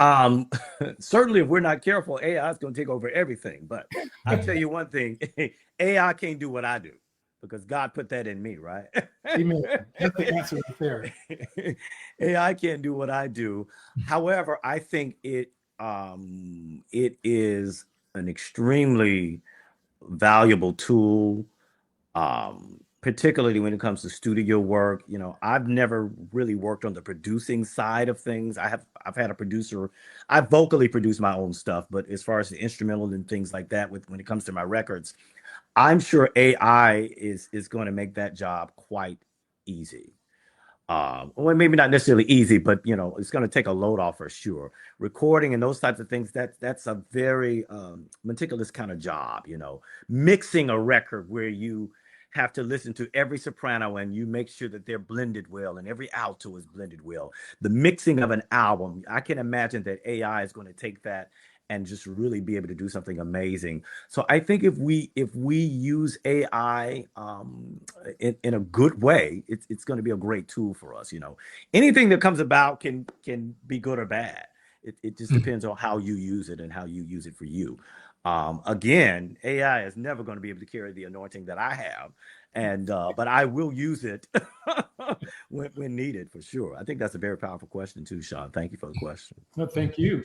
Um, Certainly, if we're not careful, AI is going to take over everything. But I'll tell you one thing: AI can't do what I do because God put that in me, right? Amen. That's the answer right there. AI can't do what I do. However, I think it is an extremely valuable tool, particularly when it comes to studio work. You know, I've never really worked on the producing side of things. I've had a producer. I vocally produce my own stuff, but as far as the instrumental and things like that, with when it comes to my records, I'm sure AI is going to make that job quite easy. Well, maybe not necessarily easy, but you know, it's going to take a load off for sure. Recording and those types of things, that's a very meticulous kind of job. You know, mixing a record where you have to listen to every soprano and you make sure that they're blended well and every alto is blended well. The mixing of an album, I can imagine that AI is going to take that and just really be able to do something amazing. So I think if we use AI in a good way, it's going to be a great tool for us. You know, anything that comes about can be good or bad. It just depends on how you use it and how you use it for you. Again, AI is never going to be able to carry the anointing that I have, and but I will use it when needed for sure. I think that's a very powerful question too, Sean. Thank you for the question. No, thank you.